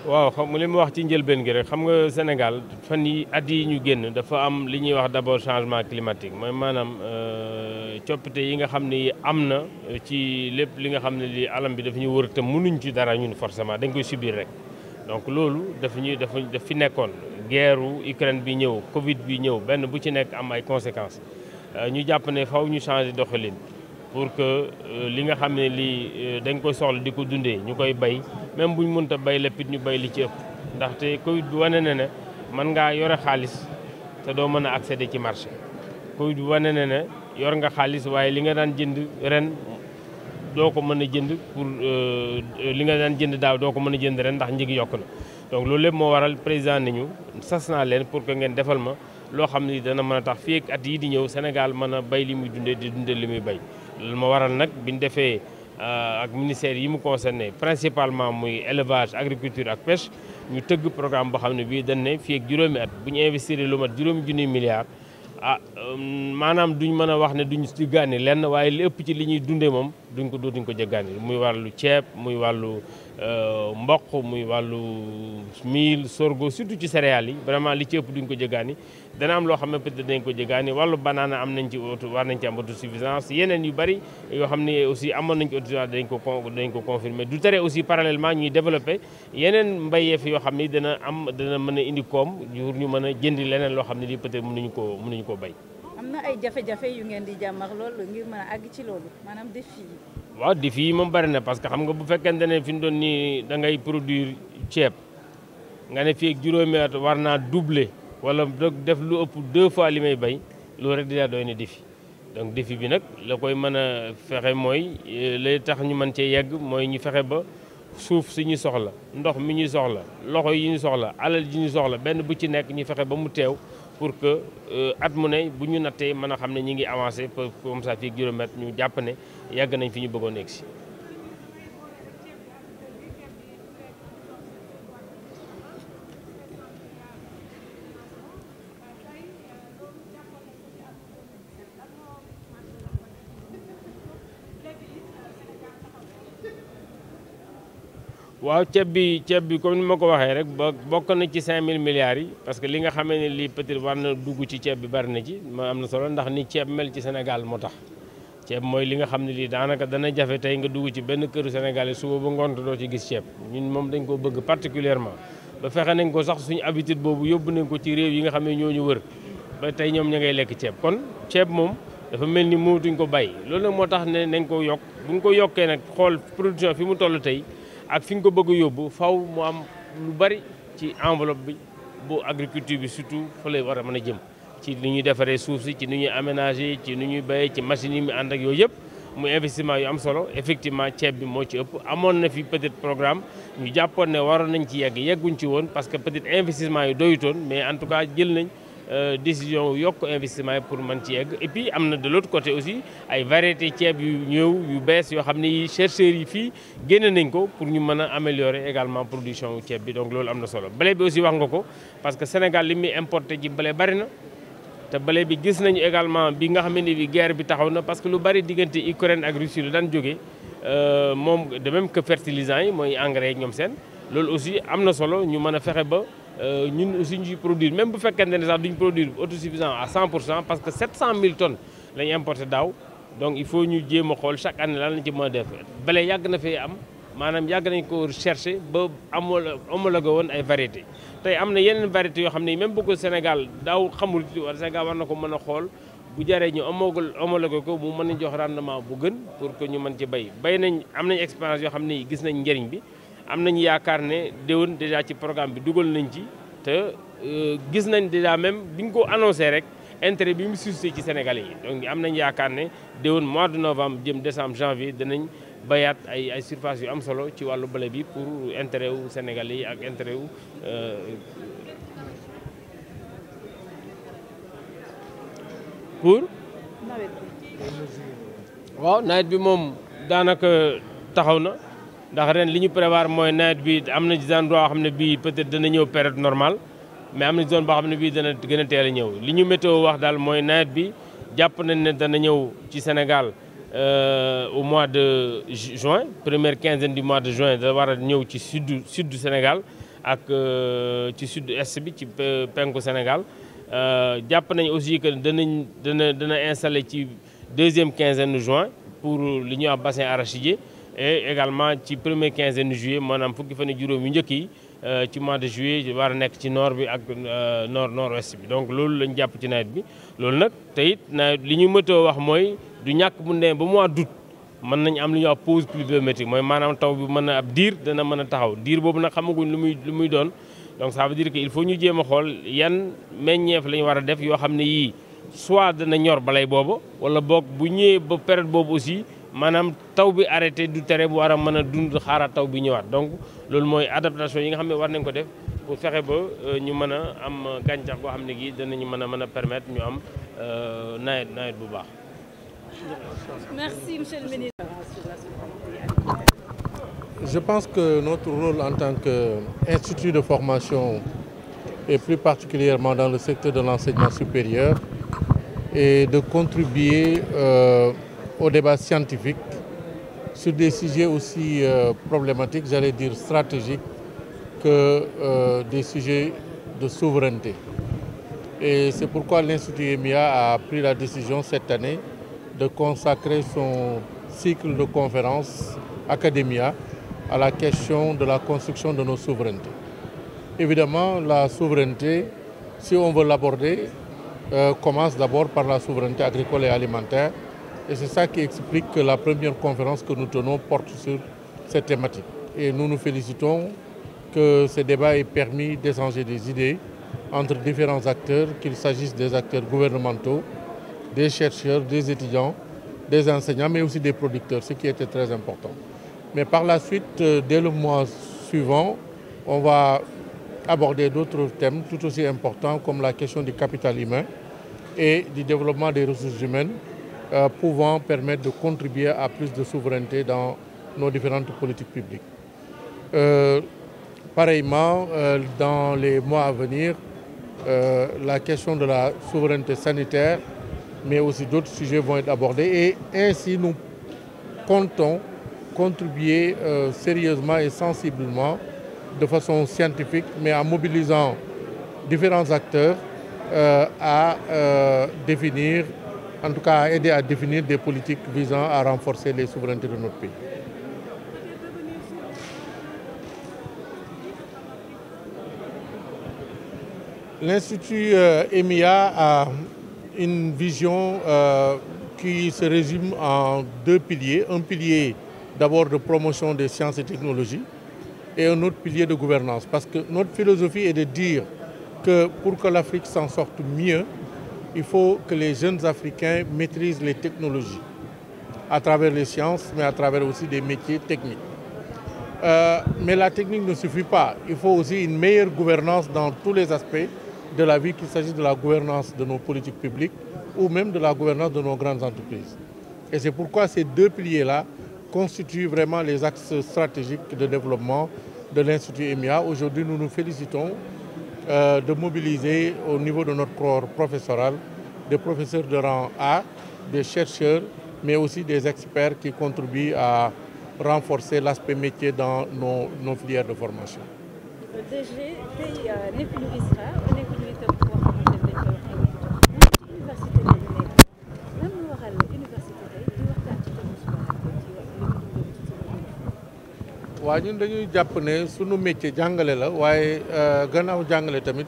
waaw xam nga li mu wax ci njëlbeen gi rek xam nga Sénégal fan yi at yi ñu génn dafa am li ñuy wax d'abord changement climatique mooy maanaam coppite yi nga xam ne am na ci lépp li nga xam ne li alam bi dafa ñu wër te mënuñ ci dara ñun forcément dañ koy subir rek. donc loolu daf fi nekkoon guerru Ukraine bi ñëw Covid bi ñëw benn bu ci nekk am ay conséquences ñu jàpp ne faw ñu changer doxalin pour que li nga xam ne lii dañ koy soxla di ko dundee ñu koy bay même buñ mënta bay lépp it ñu bay li ci ëpp ndaxte Covid bi wane na ne mën ngaa yore xaalis te doo mën a accéder ci marché. Covid bi wane na ne yor nga xaalis waaye li nga daan jënd ren doo ko mën a jënd pour li nga daan jënd daaw doo ko mën a jënd ren ndax njëg yokk na. donc loolu lépp moo waral président ni ñu sas naa leen pour que ngeen defal ma loo xam ne dana mën a tax fii ak at yii di ñëw Sénégal mën a bay li muy dundee di dundee li muy bay. loolu moo waral nag bi ñu defee ak ministère yi mu concerné principalement muy élevage agriculture ak pêche ñu tëgg programme boo xam ne bii dañ ne fii ak juróomi at bu ñu investir lu mat juróomi junniy milliards maanaam duñ mën a wax ne duñ jéggaani lenn waaye li ëpp ci li ñuy dundee moom dootuñ ko jéggaani muy wàllu ceeb muy wàllu mboq muy wàllu mil sorgho surtout ci céréales yi vraiment li ci ëpp duñ ko jéggaani dana am loo xam ne peut-être dañ ko jéggaani wàllu banaana am nañ ci war nañ ci am autosuffisance yeneen yu bari yoo xam ne aussi amoon nañ ci autosuffisance dañ ko confirmer du tere aussi parallèlement ñuy développer yeneen mbayeef yoo xam ne dana mën a indi koom pour ñu mën a jëndi leneen loo xam ne lii peut-être mënuñu ko bay. am na ay jafe-jafe yu ngeen di jàmmax loolu ngir mën a àgg ci loolu maanaam défi yi. waaw défi yi moom bari na parce que xam nga bu fekkente ne fi mu doon nii da ngay produire ceeb nga ne fii ak juróomi at war naa doubler wala def lu ëpp 2 fois li may bay loolu rek déjà doy na défi. donc défi bi nag la koy mën a fexe mooy lay tax ñu mën cee yegg mooy ñu fexe ba suuf si ñu soxla ndox mi ñu soxla loxo yi ñu soxla alal ji ñu soxla benn bu ci nekk ñu fexe ba mu teew. pour que at mu ne bu ñu nattee mën a xam ne ñi ngi avancé comme ça fii ak juróomi at ñu jàpp ne yàgg nañ fi ñu bëggoon egg si. waaw ceeb bi comme ni ma ko waxee rek bokk na ci 5000 milliards yi parce que li nga xamee ne lii peut-être war na dugg ci ceeb bi bari na ci ma am na solo ndax ni ceeb mel ci Sénégal moo tax. ceeb mooy li nga xam ne lii daanaka dana jafe tey nga dugg ci benn këru Sénégalais suba ba ngoon doo ci gis ceeb ñun moom dañ ko bëgg particulièrement ba fexe nañ ko sax suñu habitude boobu yóbbu nañ ko ci réew yi nga xam ne ñoo ñu wër ba tey ñoom ña ngay lekk ceeb kon ceeb moom dafa mel ni mootuñ ko bàyyi loolu nag moo tax ne nañ ko yokk bu ñu ko yokkee nag xool production fi mu toll tey ak fi nga ko bëgg a yóbbu faw mu am lu bari ci enveloppe bi bu agriculture bi surtout fa lay war a mën a jëm ci ni ñuy defaree suuf si ci ni ñuy aménager ci ni ñuy béyee ci machines yi mu ànd ak yooyu yëpp muy investissement yu am solo effectivement ceeb bi moo ci ëpp amoon na fi peut-être programme ñu jàppoon ne waroon nañ ci yegguñ ci woon parce que peut-être investissement yi doyutoon mais en tout cas jël nañ décision yokk investissement yi pour mën ci yegg et puis am na de l'autre côté aussi ay variétés ceeb yu ñëw yu bees yoo xam ne chercheurs yi fii génne nañ ko pour ñu mën a améliorer également production ceeb bi donc loolu am na solo blé bi aussi wax nga ko parce que Sénégal li muy importé ci blé bari na te blé bi gis nañu également bi nga xam ne bi guerre bi taxaw na parce que lu bari diggante Ukraine ak Russie lu daan jógee moom de même que fertilisants yi mooy engrais yi ñoom seen loolu aussi am na solo ñu mën a fexe ba ñun aussi ñu produire même bu fekkente ne sax duñ produire autosuffisant à 100% parce que 700 000 tonnes la ñu importé daaw donc il faut ñu jéem a xool chaque année lan lañ ci mën a def blé yàgg na fee am maanaam yàgg nañ ko chercher ba homologué woon ay variétés tey am na yeneen variétés yoo xam ne même bu ko Sénégal daaw xamul wala Sénégal war na ko mën a xool bu jaree ñu homologué ko mu mën a jox rendement bu gën pour que ñu mën ci bay nañ am nañ expérience yoo xam ne gis nañ njëriñ bi am nañu yaakaar ne déwén déjà ci programme bi dugal nañ ci te gis nañ déjà même bi ñu ko annoncé rek intérêt bi mu suscité ci Sénégalais yi donc am nañ yaakaar ne déwén mois de novembre jëm décembre janvier danañ bayaat ay surfaces yu am solo ci wàllu blé bi pour intérêt wu Sénégalais yi ak intérêt wu pour waaw nawet bi moom daanaka taxaw na ndax ren li ñu prévoir mooy nawet bi am na zone boo xam ne bii peut-être dana ñëw période normale mais am na zone boo xam ne bii dana gën a teel a ñëw li ñu météo wax daal mooy nawet bi jàpp nañ ne dana ñëw ci Sénégal au mois de juin, première quinzaine du mois de juin da war a ñëw ci sud du Sénégal ak ci sud-est bi ci penku Sénégal. jàpp nañ aussi que dana installé ci deuxième quinzaine de juin pour li ñuy wax bassin arachidier et également ci première quinzaine de juillet maanaam fukki fan ak juróom yu njëkk yi ci mois de juillet war a nekk ci nord bi ak nord-ouest bi. donc loolu lañ jàpp ci nawet bi loolu nag te it nawet li ñu météo wax mooy du ñàkk bu ndee ba mois d'août mën nañ am lu ñuy wax pause pluviométrique mooy maanaam taw bi mën na ab diir dana mën a taxaw diir boobu nag xamaguñ lu muy doon. donc ça veut dire que il faut ñu jéem a xool yan meññeef la ñu war a def yoo xam ne yii soit dana ñor balay boobu wala boog bu ñëwee ba période boobu aussi maanaam taw bi arrêté du tere bu war a mën a dund xaaraat taw bi ñëwaat. donc loolu mooy adaptation yi nga xam ne war nañ ko def pour fexe ba ñu mën a am gàncax goo xam ne gii danañu mën a permettre ñu am nawet bu baax. Merci monsieur le ministre. Je pense que notre rôle en tant qu'institut de formation, et plus particulièrement dans le secteur de l'enseignement supérieur, est de contribuer au débat scientifique sur des sujets aussi problématiques, j'allais dire stratégiques, que des sujets de souveraineté. Et c'est pourquoi l'Institut EMIA a pris la décision cette année de consacrer son cycle de conférences Academia à la question de la construction de nos souverainetés. Évidemment, la souveraineté, si on veut l'aborder, commence d'abord par la souveraineté agricole et alimentaire. Et c'est ça qui explique que la première conférence que nous tenons porte sur cette thématique. Et nous nous félicitons que ce débat ait permis d'échanger des idées entre différents acteurs, qu'il s'agisse des acteurs gouvernementaux, des chercheurs, des étudiants, des enseignants, mais aussi des producteurs, ce qui était très important. Mais par la suite, dès le mois suivant, on va aborder d'autres thèmes tout aussi importants comme la question du capital humain et du développement des ressources humaines pouvant permettre de contribuer à plus de souveraineté dans nos différentes politiques publiques. Pareillement, dans les mois à venir, la question de la souveraineté sanitaire, mais aussi d'autres sujets vont être abordés et ainsi nous comptons contribuer sérieusement et sensiblement, de façon scientifique, mais en mobilisant différents acteurs à définir, en tout cas à aider à définir des politiques visant à renforcer les souverainetés de notre pays. L'Institut EMIA a une vision qui se résume en deux piliers. Un pilier d'abord de promotion des sciences et technologies et un autre pilier de gouvernance. Parce que notre philosophie est de dire que pour que l'Afrique s'en sorte mieux, il faut que les jeunes Africains maîtrisent les technologies à travers les sciences, mais à travers aussi des métiers techniques. Mais la technique ne suffit pas. Il faut aussi une meilleure gouvernance dans tous les aspects de la vie, qu'il s'agisse de la gouvernance de nos politiques publiques ou même de la gouvernance de nos grandes entreprises. Et c'est pourquoi ces deux piliers-là constituent vraiment les axes stratégiques de développement de l'Institut EMIA. Aujourd'hui, nous nous félicitons de mobiliser au niveau de notre corps professoral des professeurs de rang A, des chercheurs, mais aussi des experts qui contribuent à renforcer l'aspect métier dans nos filières de formation. DG tey nekk ñu ISRA nekk ñu itam koo xamante ne dañ koy wax université la ñu nekk lan moo waral université tey di waxtaan ci thème ci waaw ñun dañuy jàpp ne sunu métier jàngale la waaye gannaaw jàngale tamit